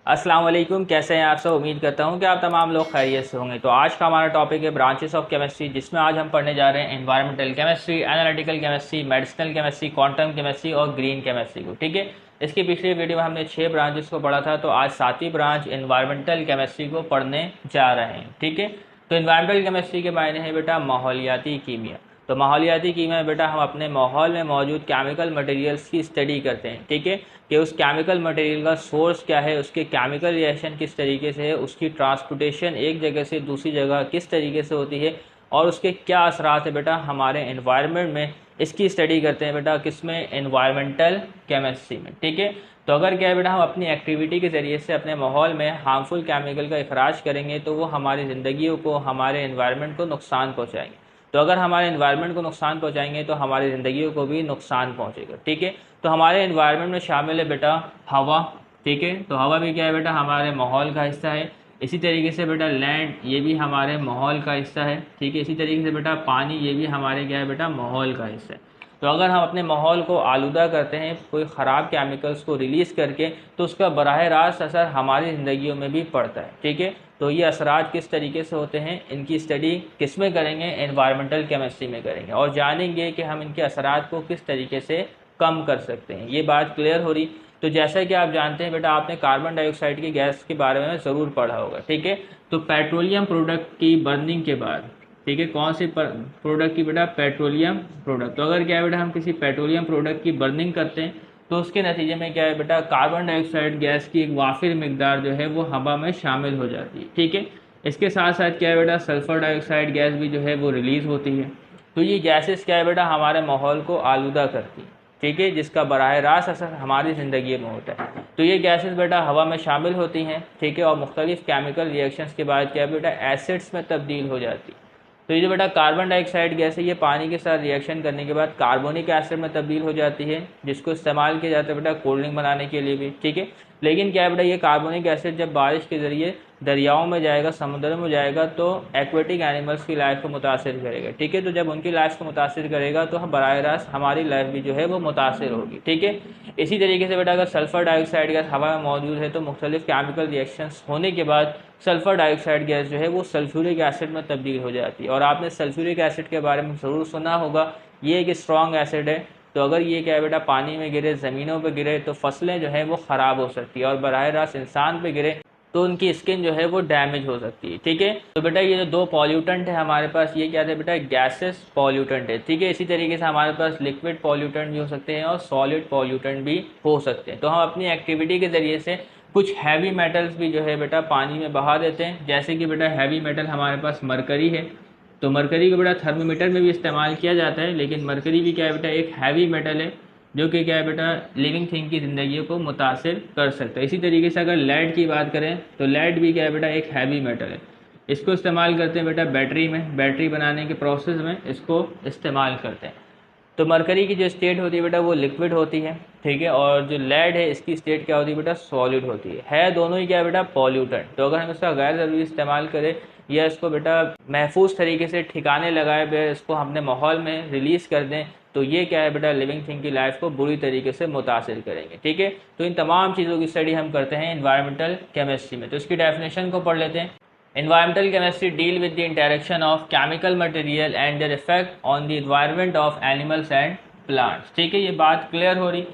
अस्सलाम वालेकुम, कैसे हैं आप सब। उम्मीद करता हूं कि आप तमाम लोग खैरियत से होंगे। तो आज का हमारा टॉपिक है ब्रांचेस ऑफ केमिस्ट्री, जिसमें आज हम पढ़ने जा रहे हैं environmental chemistry, analytical chemistry, medicinal chemistry, quantum chemistry और ग्रीन केमिस्ट्री को। ठीक है, इसकी पिछली वीडियो में हमने 6 ब्रांचेस को पढ़ा था, तो आज 7वीं ब्रांच एनवायरमेंटल केमिस्ट्री को पढ़ने जा रहे हैं। ठीक है, तो एनवायरमेंटल केमिस्ट्री के मायने हैं बेटा माहौलियाती कीमिया। तो माहौलियाती कीमिया में बेटा हम अपने माहौल में मौजूद केमिकल मटेरियल्स की स्टडी करते हैं। ठीक है, कि उस केमिकल मटेरियल का सोर्स क्या है, उसके केमिकल रिएक्शन किस तरीके से है, उसकी ट्रांसपोर्टेशन एक जगह से दूसरी जगह किस तरीके से होती है और उसके क्या असरात है बेटा हमारे एनवायरनमेंट में, इसकी स्टडी करते हैं बेटा किसमें, एनवायरमेंटल केमिस्ट्री में। ठीक है, तो अगर क्या है बेटा हम अपनी एक्टिविटी के ज़रिए से अपने माहौल में हार्मफुल केमिकल का इखराज करेंगे तो वो हमारी ज़िंदगियों को, हमारे एनवायरनमेंट को नुकसान पहुँचाएंगे। तो अगर हमारे एनवायरनमेंट को नुकसान पहुंचाएंगे तो हमारी ज़िंदगियों को भी नुकसान पहुंचेगा। ठीक है, तो हमारे एनवायरनमेंट में शामिल है बेटा हवा। ठीक है, तो हवा भी क्या है बेटा हमारे माहौल का हिस्सा है। इसी तरीके से बेटा लैंड, ये भी हमारे माहौल का हिस्सा है। ठीक है, इसी तरीके से बेटा पानी, ये भी हमारे क्या है बेटा माहौल का हिस्सा है। तो अगर हम अपने माहौल को आलूदा करते हैं कोई ख़राब केमिकल्स को रिलीज़ करके, तो उसका बराह रास्त असर हमारी ज़िंदगियों में भी पड़ता है। ठीक है, तो ये असरात किस तरीके से होते हैं, इनकी स्टडी किस में करेंगे, एनवायरमेंटल केमिस्ट्री में करेंगे और जानेंगे कि हम इनके असरात को किस तरीके से कम कर सकते हैं। ये बात क्लियर हो रही। तो जैसा कि आप जानते हैं बेटा, आपने कार्बन डाइऑक्साइड की गैस के बारे में ज़रूर पढ़ा होगा। ठीक है, तो पेट्रोलियम प्रोडक्ट की बर्निंग के बाद, ठीक है, कौन से प्रोडक्ट की बेटा, पेट्रोलियम प्रोडक्ट। तो अगर क्या है बेटा हम किसी पेट्रोलियम प्रोडक्ट की बर्निंग करते हैं तो उसके नतीजे में क्या है बेटा, कार्बन डाइऑक्साइड गैस की एक वाफिर मिकदार जो है वो हवा में शामिल हो जाती है। ठीक है, इसके साथ साथ क्या है बेटा, सल्फर डाइऑक्साइड गैस भी जो है वो रिलीज़ होती है। तो ये गैसेस क्या है बेटा हमारे माहौल को आलूदा करती है। ठीक है, जिसका बराह रास्त असर हमारी ज़िंदगी में होता है। तो ये गैसेस बेटा हवा में शामिल होती हैं। ठीक है, और मुख्तलिफ केमिकल रिएक्शंस के बाद क्या है बेटा एसिड्स में तब्दील हो जाती है। तो ये जो बेटा कार्बन डाइऑक्साइड गैस है, ये पानी के साथ रिएक्शन करने के बाद कार्बोनिक एसिड में तब्दील हो जाती है, जिसको इस्तेमाल किया जाता है बेटा कोल्ड ड्रिंक बनाने के लिए भी। ठीक है, लेकिन क्या है बेटा, ये कार्बोनिक एसिड जब बारिश के ज़रिए दरियाओं में जाएगा, समुद्र में जाएगा, तो एक्वेटिक एनिमल्स की लाइफ को मुतासिर करेगा। ठीक है, तो जब उनकी लाइफ को मुतासिर करेगा तो हम बराह रास्त हमारी लाइफ भी जो है वो मुतासिर होगी। ठीक है, इसी तरीके से बेटा अगर सल्फर डाइऑक्साइड गैस हवा में मौजूद है तो मुख्तलिफ केमिकल रिएक्शंस होने के बाद सल्फर डाइऑक्साइड गैस जो है वो सल्फ्यूरिक एसिड में तब्दील हो जाती है। और आपने सल्फ्यूरिक एसिड के बारे में ज़रूर सुना होगा, ये एक स्ट्रॉन्ग एसिड है। तो अगर ये क्या है बेटा पानी में गिरे, ज़मीनों पे गिरे तो फसलें जो है वो ख़राब हो सकती है और बराह रास्त इंसान पे गिरे तो उनकी स्किन जो है वो डैमेज हो सकती है। ठीक है, तो बेटा ये जो दो पॉल्यूटेंट है हमारे पास, ये क्या थे बेटा, गैसेस पॉल्यूटेंट है। ठीक है, इसी तरीके से हमारे पास लिक्विड पॉल्यूटेंट भी हो सकते हैं और सॉलिड पॉल्यूटेंट भी हो सकते हैं। तो हम अपनी एक्टिविटी के ज़रिए से कुछ हैवी मेटल्स भी जो है बेटा पानी में बहा देते हैं। जैसे कि बेटा हैवी मेटल हमारे पास मरकरी है, तो मरकरी को बेटा थर्मोमीटर में भी इस्तेमाल किया जाता है, लेकिन मरकरी भी क्या है बेटा एक हैवी मेटल है जो कि क्या है बेटा लिविंग थिंग की ज़िंदगी को मुतासिर कर सकता है। इसी तरीके से अगर लेड की बात करें तो लेड भी क्या है बेटा एक हैवी मेटल है। इसको इस्तेमाल करते हैं बेटा बैटरी में, बैटरी बनाने के प्रोसेस में इसको इस्तेमाल करते हैं। तो मरकरी की जो स्टेट होती है बेटा वो लिक्विड होती है। ठीक है, और जो लेड है इसकी स्टेट क्या होती है बेटा, सॉलिड होती है दोनों ही क्या है बेटा पॉल्यूटेंट। तो अगर हम इसका गैर ज़रूरी इस्तेमाल करें या इसको बेटा महफूज तरीके से ठिकाने लगाए, इसको हमने माहौल में रिलीज़ कर दें, तो ये क्या है बेटा लिविंग थिंग की लाइफ को बुरी तरीके से मुतासिर करेंगे। ठीक है, तो इन तमाम चीज़ों की स्टडी हम करते हैं एनवायरमेंटल केमिस्ट्री में। तो इसकी डेफिनेशन को पढ़ लेते हैं। Environmental chemistry deal with the interaction of chemical material and their effect on the environment of animals and plants। ठीक है, ये बात क्लियर हो रही।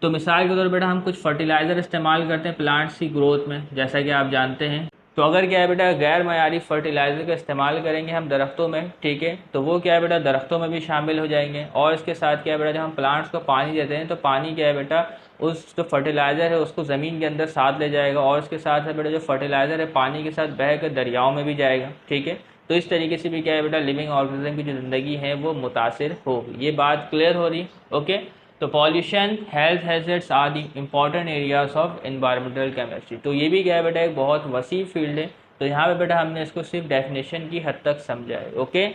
तो मिसाल के तौर पर बेटा हम कुछ फर्टिलाइज़र इस्तेमाल करते हैं प्लांट्स की ग्रोथ में, जैसा कि आप जानते हैं। तो अगर क्या है बेटा गैर मयारी फर्टिलाइज़र का इस्तेमाल करेंगे हम दरख्तों में, ठीक है, तो वो क्या है बेटा दरख्तों में भी शामिल हो जाएंगे। और इसके साथ क्या है बेटा जब हम प्लांट्स को पानी देते हैं तो पानी क्या है बेटा उस जो फर्टिलाइज़र है उसको ज़मीन के अंदर साथ ले जाएगा और इसके साथ है बेटा जो फर्टिलाइज़र है पानी के साथ बह कर दरियाओं में भी जाएगा। ठीक है, तो इस तरीके से भी क्या है बेटा लिविंग ऑर्गेनिज्म की जो ज़िंदगी है वो मुतासिर होगी। ये बात क्लियर हो रही। ओके, तो pollution, health hazards are the important areas of environmental chemistry. तो ये भी क्या है बेटा एक बहुत वसी फील्ड है। तो यहाँ पे बेटा हमने इसको सिर्फ डेफिनेशन की हद तक समझा है। ओके,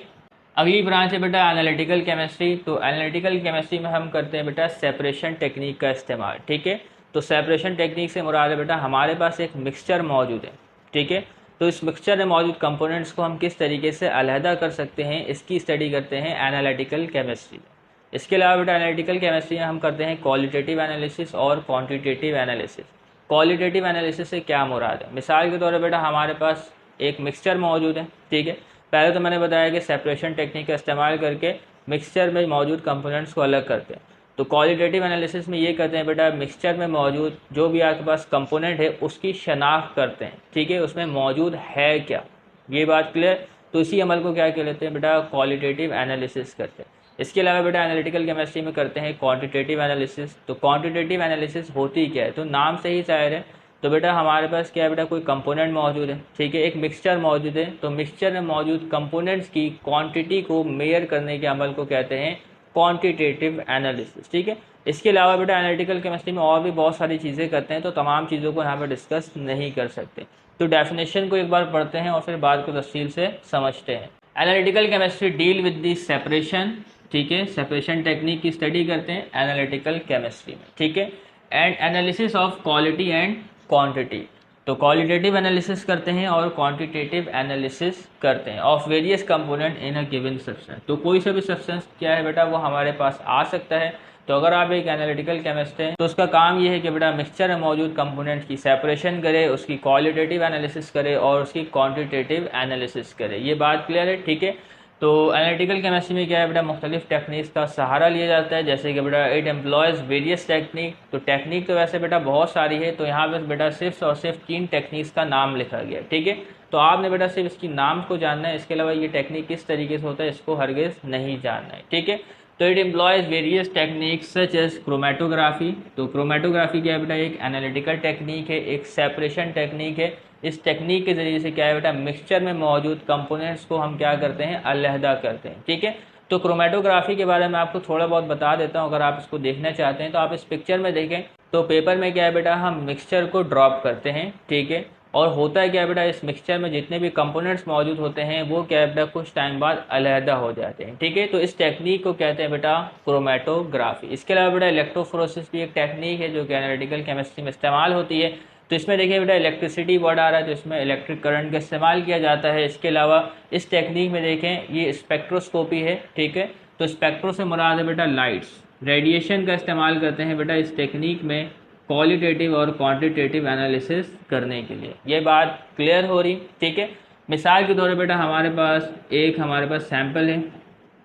अगली ब्रांच है बेटा एनालिटिकल केमिस्ट्री। तो एनालिटिकल केमिस्ट्री में हम करते हैं बेटा सेपरेशन टेक्निक का इस्तेमाल। ठीक है, तो सेपरेशन टेक्निक से मुराद है बेटा हमारे पास एक मिक्सचर मौजूद है। ठीक है, तो इस मिक्सचर में मौजूद कंपोनेंट्स को हम किस तरीके से अलहदा कर सकते हैं, इसकी स्टडी करते हैं एनालिटिकल केमिस्ट्री में। इसके अलावा बेटा एनालिटिकल केमिस्ट्री में हम करते हैं क्वालिटेटिव एनालिसिस और क्वांटिटेटिव एनालिसिस। क्वालिटेटिव एनालिसिस से क्या मुराद है? मिसाल के तौर पर बेटा हमारे पास एक मिक्सचर मौजूद है, ठीक है। पहले तो मैंने बताया कि सेपरेशन टेक्निक का इस्तेमाल करके मिक्सचर में मौजूद कंपोनेंट्स को अलग करते हैं। तो क्वालिटेटिव एनालिसिस में ये करते हैं बेटा, मिक्सचर में मौजूद जो भी आपके पास कंपोनेंट है उसकी शनाख्त करते हैं, ठीक है, उसमें मौजूद है क्या, ये बात क्लियर। तो इसी अमल को क्या कहते हैं बेटा, क्वालिटेटिव एनालिसिस करते हैं। इसके अलावा बेटा एनालिटिकल केमिस्ट्री में करते हैं क्वांटिटेटिव एनालिसिस। तो क्वांटिटेटिव एनालिसिस होती क्या है? तो नाम से ही जाहिर है। तो बेटा हमारे पास क्या है बेटा, कोई कंपोनेंट मौजूद है, ठीक है, एक मिक्सचर मौजूद है, तो मिक्सचर में मौजूद कंपोनेंट्स की क्वांटिटी को मेयर करने के अमल को कहते हैं क्वांटिटेटिव एनालिसिस, ठीक है। इसके अलावा बेटा एनालिटिकल केमिस्ट्री में और भी बहुत सारी चीज़ें करते हैं, तो तमाम चीज़ों को यहाँ पर डिस्कस नहीं कर सकते। तो डेफिनेशन को एक बार पढ़ते हैं और फिर बात को तफसील से समझते हैं। Analytical chemistry deal with the separation, ठीक है, सेपरेशन टेक्निक की स्टडी करते हैं एनालिटिकल केमिस्ट्री में, ठीक है। And analysis of quality and quantity, तो क्वालिटेटिव एनालिसिस करते हैं और क्वांटिटेटिव एनालिसिस करते हैं of various component in a given substance. तो कोई सा भी सब्सटेंस क्या है बेटा, वो हमारे पास आ सकता है। तो अगर आप एक एनालिटिकल केमिस्ट हैं तो उसका काम ये है कि बेटा मिक्सचर में मौजूद कंपोनेंट्स की सेपरेशन करे, उसकी क्वालिटेटिव एनालिसिस करे और उसकी क्वांटिटेटिव एनालिसिस करे। ये बात क्लियर है, ठीक है। तो एनालिटिकल केमिस्ट्री में क्या है बेटा, मुख्तलिफ टेक्निक्स का सहारा लिया जाता है, जैसे कि बेटा इट एम्प्लॉयज़ वेरियस टेक्निक। तो टेक्निक तो वैसे बेटा बहुत सारी है, तो यहाँ पर बेटा सिर्फ और सिर्फ 3 टेक्निक्स का नाम लिखा गया, ठीक है। तो आपने बेटा सिर्फ इसकी नाम को जानना है, इसके अलावा ये टेक्निक किस तरीके से होता है इसको हरगिज़ नहीं जानना है, ठीक है। तो it employs various techniques such as chromatography. तो क्रोमेटोग्राफी क्या है बेटा, एक एनालिटिकल टेक्निक है, एक सेपरेशन टेक्निक है। इस टेक्निक के ज़रिए से क्या है बेटा, मिक्सचर में मौजूद कंपोनेंट्स को हम क्या करते हैं, अलहदा करते हैं, ठीक है। तो क्रोमेटोग्राफी के बारे में आपको थोड़ा बहुत बता देता हूँ, अगर आप इसको देखना चाहते हैं तो आप इस पिक्चर में देखें। तो पेपर में क्या है बेटा, हम मिक्सचर को ड्रॉप करते हैं, ठीक है। और होता है क्या है बेटा, इस मिक्सचर में जितने भी कंपोनेंट्स मौजूद होते हैं वो क्या है बेटा, कुछ टाइम बाद अलहदा हो जाते हैं, ठीक है। तो इस टेक्निक को कहते हैं बेटा क्रोमेटोग्राफी। इसके अलावा बेटा इलेक्ट्रोफोरेसिस भी एक टेक्निक है जो कि एनालिटिकल केमिस्ट्री में इस्तेमाल होती है। तो इसमें देखिए बेटा इलेक्ट्रिसिटी वर्ड आ रहा है, तो इसमें इलेक्ट्रिक करंट का इस्तेमाल किया जाता है। इसके अलावा इस टेक्निक में देखें ये स्पेक्ट्रोस्कोपी है, ठीक है। तो स्पेक्ट्रो से मुराद है बेटा लाइट्स, रेडिएशन का इस्तेमाल करते हैं बेटा इस टेक्निक में क्वालिटेटिव और क्वांटिटेटिव एनालिसिस करने के लिए। ये बात क्लियर हो रही, ठीक है। मिसाल के तौर पर बेटा हमारे पास सैंपल है,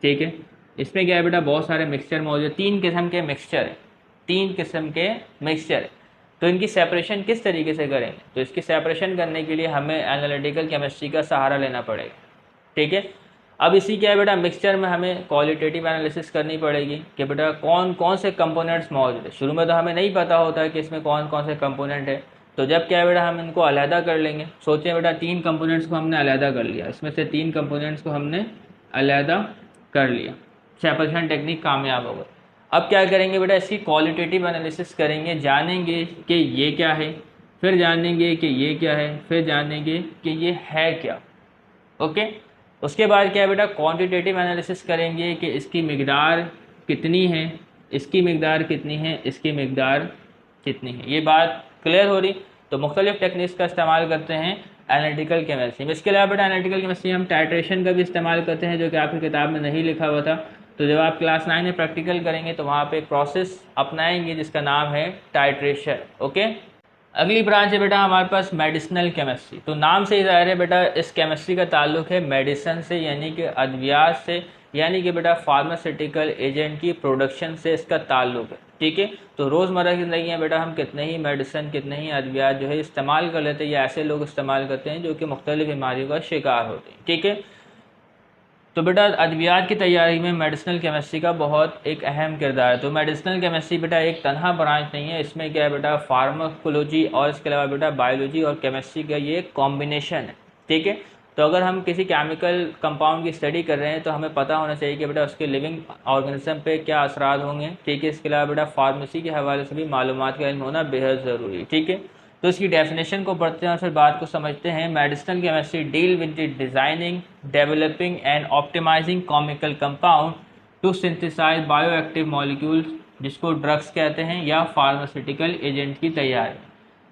ठीक है। इसमें क्या है बेटा, बहुत सारे मिक्सचर मौजूद, 3 किस्म के मिक्सचर है, 3 किस्म के मिक्सचर है। तो इनकी सेपरेशन किस तरीके से करेंगे, तो इसकी सेपरेशन करने के लिए हमें एनालिटिकल केमिस्ट्री का सहारा लेना पड़ेगा, ठीक है। अब इसी क्या है बेटा, मिक्सचर में हमें क्वालिटेटिव एनालिसिस करनी पड़ेगी कि बेटा कौन कौन से कंपोनेंट्स मौजूद है। शुरू में तो हमें नहीं पता होता है कि इसमें कौन कौन से कंपोनेंट है। तो जब क्या है बेटा, हम इनको अलहदा कर लेंगे। सोचें बेटा 3 कंपोनेंट्स को हमने अलहदा कर लिया, इसमें से 3 कंपोनेंट्स को हमने अलहदा कर लिया, सेपरेशन टेक्निक कामयाब हो गई। अब क्या करेंगे बेटा, इसकी क्वालिटेटिव एनालिसिस करेंगे, जानेंगे कि ये क्या है, फिर जानेंगे कि ये क्या है, फिर जानेंगे कि ये है क्या, ओके। उसके बाद क्या है बेटा, क्वांटिटेटिव एनालिसिस करेंगे कि इसकी मिकदार कितनी है, इसकी मिकदार कितनी है, इसकी मिकदार कितनी है। ये बात क्लियर हो रही। तो मुख्तलिफ टेक्निक्स का इस्तेमाल करते हैं एनालिटिकल केमिस्ट्री में। इसके अलावा बेटा एनालिटिकल केमिस्ट्री हम टाइट्रेशन का भी इस्तेमाल करते हैं, जो कि आपकी किताब में नहीं लिखा हुआ था। तो जब आप क्लास 9 में प्रैक्टिकल करेंगे तो वहाँ पे एक प्रोसेस अपनाएंगे जिसका नाम है टाइट्रेशन, ओके। अगली ब्रांच है बेटा हमारे पास मेडिसिनल केमिस्ट्री। तो नाम से ही ज़ाहिर है बेटा इस केमिस्ट्री का ताल्लुक है मेडिसिन से, यानी कि अद्वियात से, यानी कि बेटा फार्मास्यूटिकल एजेंट की प्रोडक्शन से इसका ताल्लुक है, ठीक है। तो रोज़मर्रा की ज़िंदगी में बेटा हम कितने ही मेडिसिन, कितने ही अद्वियात जो है इस्तेमाल कर लेते हैं, या ऐसे लोग इस्तेमाल करते हैं जो कि मुख्तलिफ बीमारियों का शिकार होते हैं, ठीक है। तो बेटा अद्वियात की तैयारी में मेडिसिनल केमिस्ट्री का बहुत एक अहम किरदार है। तो मेडिसिनल केमिस्ट्री बेटा एक तनहा ब्रांच नहीं है, इसमें क्या है बेटा फार्माकोलॉजी और इसके अलावा बेटा बायोलॉजी और केमिस्ट्री का ये कॉम्बिनेशन है, ठीक है। तो अगर हम किसी केमिकल कंपाउंड की स्टडी कर रहे हैं तो हमें पता होना चाहिए कि बेटा उसके लिविंग ऑर्गेनिज्म पे क्या असरात होंगे, ठीक है। इसके अलावा बेटा फार्मेसी के हवाले से भी मालूमात का इल्म होना बेहद ज़रूरी है, ठीक है। तो इसकी डेफिनेशन को पढ़ते हैं और फिर बात को समझते हैं। Medicinal chemistry deal with the designing, developing and optimising chemical compound to synthesise bioactive molecules, जिसको ड्रग्स कहते हैं, या फार्मास्यूटिकल एजेंट की तैयारी।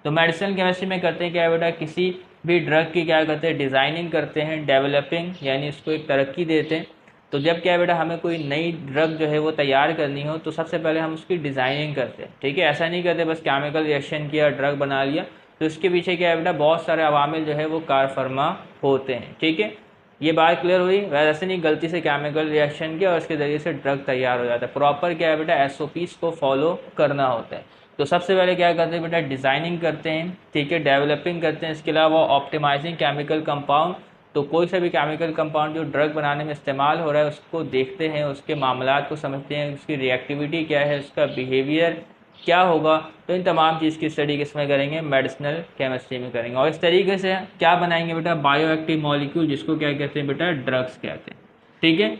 तो मेडिसिनल केमिस्ट्री में करते हैं क्या है बेटा, किसी भी ड्रग की क्या करते हैं, डिज़ाइनिंग करते हैं, डेवलपिंग यानी इसको एक तरक्की देते हैं, तो जब क्या है बेटा हमें कोई नई ड्रग जो है वो तैयार करनी हो तो सबसे पहले हम उसकी डिज़ाइनिंग करते हैं, ठीक है। ऐसा नहीं करते बस केमिकल रिएक्शन किया ड्रग बना लिया, तो इसके पीछे क्या है बेटा बहुत सारे अवामिल जो है वो कार फरमा होते हैं, ठीक है। ये बात क्लियर हुई। वैसे नहीं गलती से केमिकल रिएक्शन किया और उसके ज़रिए से ड्रग तैयार हो जाता है, प्रॉपर क्या है बेटा SOPs को फॉलो करना होता है। तो सबसे पहले क्या करते हैं बेटा डिज़ाइनिंग करते हैं, ठीक है, डेवलपिंग करते हैं, इसके अलावा ऑप्टिमाइजिंग केमिकल कंपाउंड। तो कोई सा भी केमिकल कंपाउंड जो ड्रग बनाने में इस्तेमाल हो रहा है उसको देखते हैं, उसके मामलात को समझते हैं, उसकी रिएक्टिविटी क्या है, उसका बिहेवियर क्या होगा। तो इन तमाम चीज़ की स्टडी किसमें करेंगे, मेडिसिनल केमिस्ट्री में करेंगे। और इस तरीके से क्या बनाएंगे बेटा, बायो एक्टिव मॉलिक्यूल, जिसको क्या कहते हैं बेटा, ड्रग्स कहते हैं, ठीक है।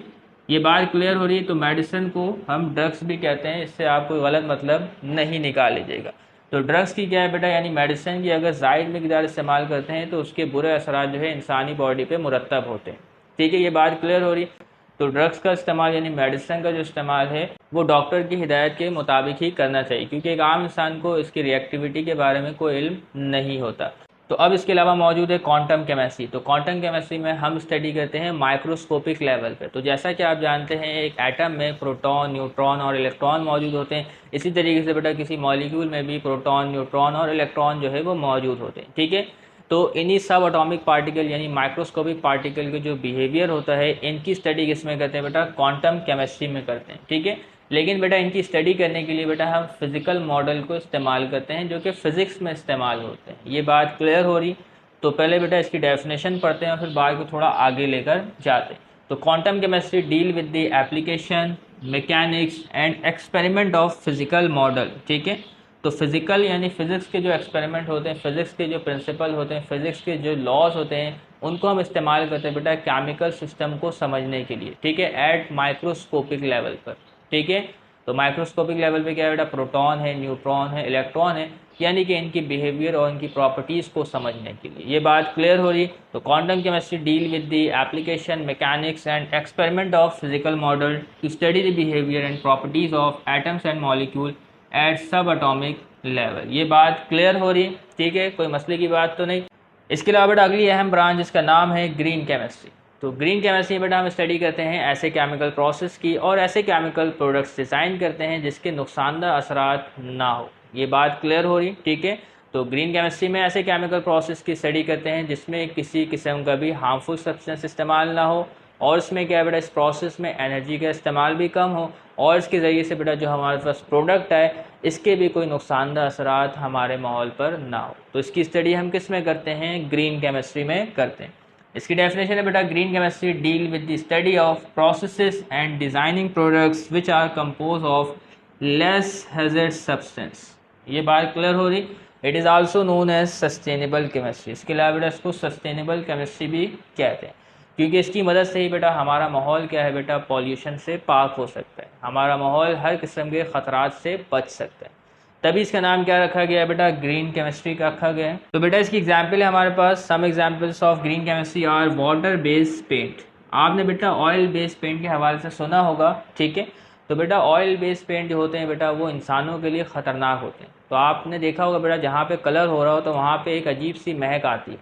ये बात क्लियर हो रही है। तो मेडिसिन को हम ड्रग्स भी कहते हैं, इससे आप कोई गलत मतलब नहीं निकाल लीजिएगा। तो ड्रग्स की क्या है बेटा, यानी मेडिसिन की अगर ज़ायद मिकदार इस्तेमाल करते हैं तो उसके बुरे असरात जो है इंसानी बॉडी पे मुरतब होते हैं, ठीक है। ये बात क्लियर हो रही है। तो ड्रग्स का इस्तेमाल यानी मेडिसिन का जो इस्तेमाल है वो डॉक्टर की हिदायत के मुताबिक ही करना चाहिए, क्योंकि एक आम इंसान को इसकी रिएक्टिविटी के बारे में कोई इल्म नहीं होता। तो अब इसके अलावा मौजूद है क्वांटम केमिस्ट्री। तो क्वांटम केमिस्ट्री में हम स्टडी करते हैं माइक्रोस्कोपिक लेवल पे। तो जैसा कि आप जानते हैं एक एटम में प्रोटॉन, न्यूट्रॉन और इलेक्ट्रॉन मौजूद होते हैं, इसी तरीके से बेटा किसी मॉलिक्यूल में भी प्रोटॉन, न्यूट्रॉन और इलेक्ट्रॉन जो है वो मौजूद होते हैं, ठीक है। तो इन्हीं सब एटॉमिक पार्टिकल यानी माइक्रोस्कोपिक पार्टिकल के जो बिहेवियर होता है इनकी स्टडी किसमें करते हैं बेटा, क्वांटम केमिस्ट्री में करते हैं, ठीक है। लेकिन बेटा इनकी स्टडी करने के लिए बेटा हम फिजिकल मॉडल को इस्तेमाल करते हैं जो कि फिजिक्स में इस्तेमाल होते हैं। ये बात क्लियर हो रही। तो पहले बेटा इसकी डेफिनेशन पढ़ते हैं और फिर बात को थोड़ा आगे लेकर जाते हैं। तो quantum chemistry deal with the application, mechanics and experiment of physical model, ठीक है। तो फिजिकल यानी फिजिक्स के जो एक्सपेरिमेंट होते हैं, फिजिक्स के जो प्रिंसिपल होते हैं, फिजिक्स के जो लॉज होते हैं, उनको हम इस्तेमाल करते हैं बेटा केमिकल सिस्टम को समझने के लिए, ठीक है, एट माइक्रोस्कोपिक लेवल पर, ठीक है। तो माइक्रोस्कोपिक लेवल पे क्या है बेटा, प्रोटॉन है, न्यूट्रॉन है, इलेक्ट्रॉन है, यानी कि इनकी बिहेवियर और इनकी प्रॉपर्टीज़ को समझने के लिए। ये बात क्लियर हो रही। तो quantum chemistry deal with the application, mechanics and experiment of physical model to study the behaviour and properties of atoms and molecule at subatomic level. ये बात क्लियर हो रही, ठीक है, कोई मसले की बात तो नहीं। इसके अलावा बेटा अगली अहम ब्रांच जिसका नाम है ग्रीन केमिस्ट्री। तो ग्रीन केमिस्ट्री बेटा हम स्टडी करते हैं ऐसे केमिकल प्रोसेस की और ऐसे केमिकल प्रोडक्ट्स डिज़ाइन करते हैं जिसके नुकसानदा असरात ना हो। ये बात क्लियर हो रही, ठीक है। तो ग्रीन केमिस्ट्री में ऐसे केमिकल प्रोसेस की स्टडी करते हैं जिसमें किसी किस्म का भी हार्मफुल सब्सटेंस इस्तेमाल ना हो, और इसमें क्या है बेटा, इस प्रोसेस में एनर्जी का इस्तेमाल भी कम हो, और इसके ज़रिए से बेटा जो हमारे पास प्रोडक्ट है इसके भी कोई नुकसानदा असरात हमारे माहौल पर ना हो। तो इसकी स्टडी हम किस में करते हैं, ग्रीन केमिस्ट्री में करते हैं। इसकी डेफिनेशन है बेटा, green chemistry deal with the study of processes and designing products which are compose of less hazard substance. ये बात क्लियर हो रही। It is also known as sustainable chemistry. इसके अलावा बेटा इसको सस्टेनेबल केमिस्ट्री भी कहते हैं, क्योंकि इसकी मदद से ही बेटा हमारा माहौल क्या है बेटा, पॉल्यूशन से पाक हो सकता है, हमारा माहौल हर किस्म के ख़तरात से बच सकता है। तभी इसका नाम क्या रखा गया है बेटा, ग्रीन केमिस्ट्री का रखा गया है। तो बेटा इसकी एग्जांपल है हमारे पास, some examples of green chemistry are water based paint. आपने बेटा ऑयल बेस्ड पेंट के हवाले से सुना होगा, ठीक है। तो बेटा ऑयल बेस्ड पेंट जो होते हैं बेटा वो इंसानों के लिए ख़तरनाक होते हैं। तो आपने देखा होगा बेटा जहाँ पे कलर हो रहा हो तो वहाँ पे एक अजीब सी महक आती है।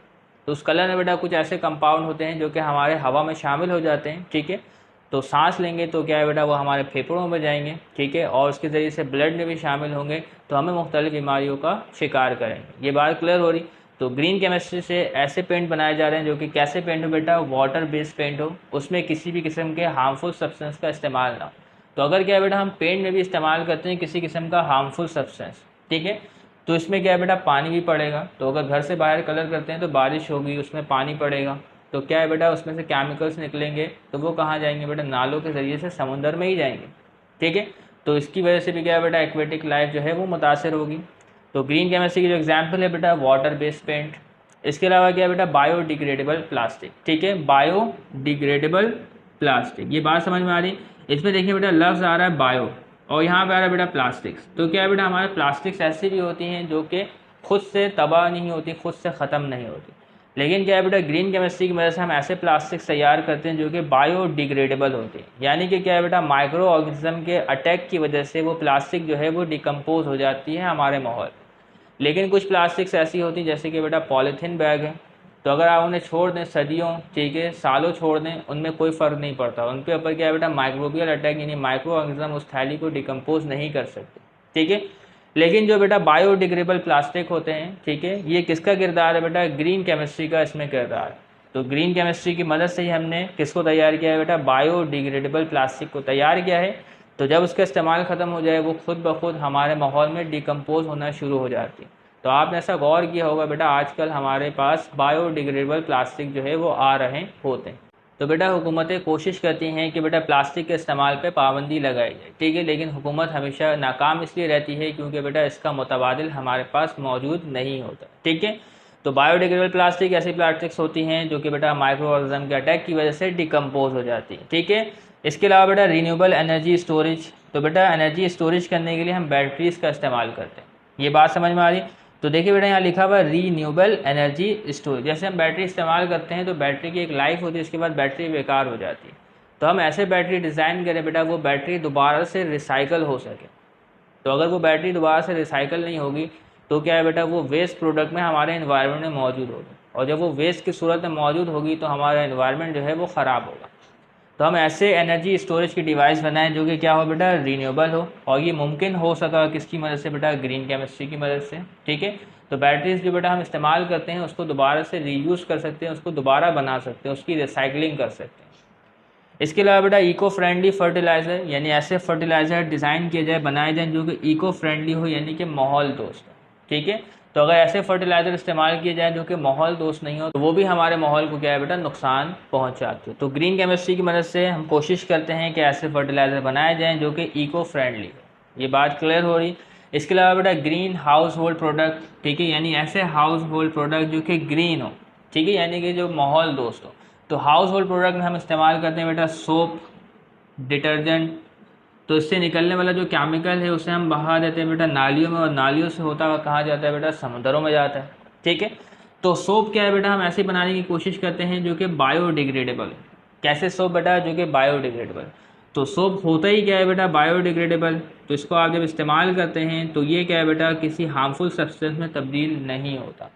तो उस कलर में बेटा कुछ ऐसे कंपाउंड होते हैं जो कि हमारे हवा में शामिल हो जाते हैं, ठीक है। तो सांस लेंगे तो क्या है बेटा वो हमारे फेफड़ों में जाएंगे, ठीक है, और उसके ज़रिए से ब्लड में भी शामिल होंगे तो हमें मुख्तलिफ बीमारियों का शिकार करेंगे। ये बात क्लियर हो रही। तो ग्रीन केमिस्ट्री से ऐसे पेंट बनाए जा रहे हैं जो कि कैसे पेंट हो बेटा, वाटर बेस्ड पेंट हो, उसमें किसी भी किस्म के हार्मफुल सब्सटेंस का इस्तेमाल ना हो। तो अगर क्या है बेटा हम पेंट में भी इस्तेमाल करते हैं किसी किस्म का हार्मफुल सब्सटेंस, ठीक है, तो इसमें क्या है बेटा पानी भी पड़ेगा। तो अगर घर से बाहर कलर करते हैं तो बारिश होगी, उसमें पानी पड़ेगा, तो क्या है बेटा उसमें से केमिकल्स निकलेंगे तो वो कहाँ जाएंगे बेटा, नालों के ज़रिए से समुंदर में ही जाएंगे, ठीक है। तो इसकी वजह से भी क्या है बेटा एक्वेटिक लाइफ जो है वो मुतासर होगी। तो ग्रीन केमिस्ट्री की जो एग्जाम्पल है बेटा वाटर बेस्ड पेंट। इसके अलावा क्या है बेटा बायोडिग्रेडेबल प्लास्टिक, ठीक है, बायोडिग्रेडेबल प्लास्टिक। ये बात समझ में आ रही। इसमें देखिए बेटा लफ्ज़ आ रहा है बायो और यहाँ पे आ रहा है बेटा प्लास्टिक्स। तो क्या है बेटा हमारे प्लास्टिक्स ऐसी भी होती हैं जो कि खुद से तबाह नहीं होती, खुद से ख़त्म नहीं होती, लेकिन क्या है बेटा ग्रीन केमिस्ट्री की वजह से हम ऐसे प्लास्टिक्स तैयार करते हैं जो कि बायोडिग्रेडेबल होते हैं, यानी कि क्या है बेटा माइक्रो ऑर्गेनिज्म के अटैक की वजह से वो प्लास्टिक जो है वो डिकम्पोज हो जाती है हमारे माहौल। लेकिन कुछ प्लास्टिक्स ऐसी होती हैं जैसे कि बेटा पॉलीथीन बैग है, तो अगर आप उन्हें छोड़ दें सदियों, ठीक है, सालों छोड़ दें, उनमें कोई फ़र्क नहीं पड़ता। उनके ऊपर क्या है बेटा, माइक्रोबियल अटैक यानी माइक्रो ऑर्गेनिज्म उस थैली को डिकम्पोज नहीं कर सकते, ठीक है। लेकिन जो बेटा बायोडिग्रेडेबल प्लास्टिक होते हैं, ठीक है, ये किसका किरदार है बेटा, ग्रीन केमिस्ट्री का इसमें किरदार है। तो ग्रीन केमिस्ट्री की मदद से ही हमने किसको तैयार किया है बेटा, बायोडिग्रेडेबल प्लास्टिक को तैयार किया है। तो जब उसका इस्तेमाल ख़त्म हो जाए वो खुद ब खुद हमारे माहौल में डिकम्पोज होना शुरू हो जाती है। तो आपने ऐसा गौर किया होगा बेटा, आजकल हमारे पास बायोडिग्रेडेबल प्लास्टिक जो है वो आ रहे होते हैं। तो बेटा हुकूमतें कोशिश करती हैं कि बेटा प्लास्टिक के इस्तेमाल पे पाबंदी लगाई जाए, ठीक है, लेकिन हुकूमत हमेशा नाकाम इसलिए रहती है क्योंकि बेटा इसका मुतबादिल हमारे पास मौजूद नहीं होता, ठीक है। तो बायोडिग्रेडेबल प्लास्टिक ऐसी प्लास्टिक्स होती हैं जो कि बेटा माइक्रो ऑर्गेनिज्म के अटैक की वजह से डिकम्पोज हो जाती है, ठीक है। इसके अलावा बेटा रीन्यूएबल एनर्जी स्टोरेज, तो बेटा एनर्जी स्टोरेज करने के लिए हम बैटरीज़ का इस्तेमाल करते हैं। ये बात समझ में आ रही। तो देखिए बेटा यहाँ लिखा हुआ रीन्यूएबल एनर्जी स्टोरेज। जैसे हम बैटरी इस्तेमाल करते हैं तो बैटरी की एक लाइफ होती है, उसके बाद बैटरी बेकार हो जाती है। तो हम ऐसे बैटरी डिज़ाइन करें बेटा वो बैटरी दोबारा से रिसाइकल हो सके। तो अगर वो बैटरी दोबारा से रिसाइकल नहीं होगी तो क्या है बेटा, वो वेस्ट प्रोडक्ट में हमारे इन्वायरमेंट में मौजूद होगी, और जब वो वेस्ट की सूरत में मौजूद होगी तो हमारा इन्वायरमेंट जो है वो ख़राब होगा। तो हम ऐसे एनर्जी स्टोरेज की डिवाइस बनाएं जो कि क्या हो बेटा, रीन्यूएबल हो, और ये मुमकिन हो सका किसकी मदद से बेटा, ग्रीन केमिस्ट्री की मदद से, ठीक है। तो बैटरीज जो बेटा हम इस्तेमाल करते हैं उसको दोबारा से रीयूज़ कर सकते हैं, उसको दोबारा बना सकते हैं, उसकी रिसाइकलिंग कर सकते हैं। इसके अलावा बेटा इको फ्रेंडली फर्टिलाइज़र, यानी ऐसे फर्टिलाइज़र डिज़ाइन किए जाए, बनाए जाएँ जो कि इको फ्रेंडली हो, यानी कि माहौल दोस्त हो, ठीक है। तो अगर ऐसे फर्टिलाइज़र इस्तेमाल किए जाएँ जो कि माहौल दोस्त नहीं हो तो वो भी हमारे माहौल को क्या है बेटा, नुकसान पहुँचाते हो। तो ग्रीन केमिस्ट्री की मदद से हम कोशिश करते हैं कि ऐसे फर्टिलाइज़र बनाए जाएँ जो कि इको फ्रेंडली हो। ये बात क्लियर हो रही। इसके अलावा बेटा ग्रीन हाउस होल्ड प्रोडक्ट, ठीक है, यानी ऐसे हाउस होल्ड प्रोडक्ट जो कि ग्रीन हो, ठीक है, यानी कि जो माहौल दोस्त हो। तो हाउस होल्ड प्रोडक्ट में हम इस्तेमाल करते हैं बेटा सोप, डिटर्जेंट। तो इससे निकलने वाला जो केमिकल है उसे हम बहा देते हैं बेटा नालियों में, और नालियों से होता हुआ कहाँ जाता है बेटा, समुद्रों में जाता है, ठीक है। तो सोप क्या है बेटा, हम ऐसे बनाने की कोशिश करते हैं जो कि बायोडिग्रेडेबल। कैसे सोप बेटा, जो कि बायोडिग्रेडेबल। तो सोप होता ही क्या है बेटा, बायोडिग्रेडेबल। तो इसको आप जब इस्तेमाल करते हैं तो ये क्या है बेटा, किसी हार्मफुल सब्सटेंस में तब्दील नहीं होता।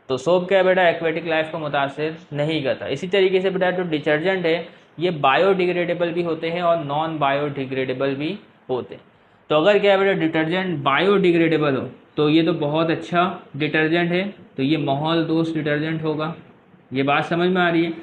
तो सोप क्या है बेटा, एक्वेटिक लाइफ को मुतासिर नहीं करता। इसी तरीके से बेटा जो डिटर्जेंट है ये बायोडिग्रेडेबल भी होते हैं और नॉन बायोडिग्रेडेबल भी होते हैं। तो अगर क्या है बेटा डिटर्जेंट बायोडिग्रेडेबल हो तो ये तो बहुत अच्छा डिटर्जेंट है, तो ये माहौल दोस्त डिटर्जेंट होगा। ये बात समझ में आ रही है।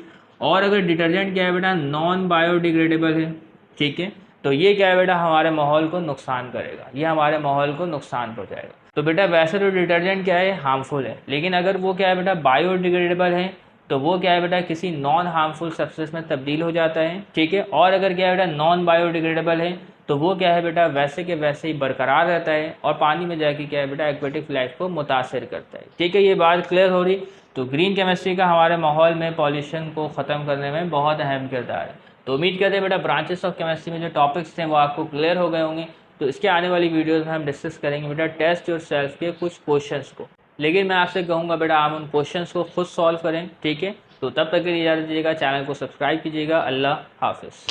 और अगर डिटर्जेंट क्या है बेटा, नॉन बायोडिग्रेडेबल है, ठीक है, तो ये क्या है बेटा, हमारे माहौल को नुकसान करेगा, ये हमारे माहौल को नुकसान पहुँचाएगा। तो बेटा वैसे तो डिटर्जेंट क्या है, हार्मफुल है, लेकिन अगर वो क्या है बेटा बायोडिग्रेडेबल है तो वो क्या है बेटा, किसी नॉन हार्मफुल सब्सटेंस में तब्दील हो जाता है, ठीक है। और अगर क्या है बेटा नॉन बायोडिग्रेडेबल है तो वो क्या है बेटा, वैसे के वैसे ही बरकरार रहता है और पानी में जाके क्या है बेटा, एक्वेटिक लाइफ को मुतासिर करता है, ठीक है। ये बात क्लियर हो रही। तो ग्रीन केमिस्ट्री का हमारे माहौल में पॉल्यूशन को ख़त्म करने में बहुत अहम किरदार है। तो उम्मीद करते हैं बेटा ब्रांचेस ऑफ केमिस्ट्री में जो टॉपिक्स थे वो आपको क्लियर हो गए होंगे। तो इसके आने वाली वीडियोज़ में हम डिस्कस करेंगे बेटा टेस्ट योरसेल्फ के कुछ क्वेश्चंस को, लेकिन मैं आपसे कहूँगा बेटा आप उन क्वेश्चंस को खुद सॉल्व करें, ठीक है। तो तब तक के लिए इजाज़त दीजिएगा, चैनल को सब्सक्राइब कीजिएगा। अल्लाह हाफिज़।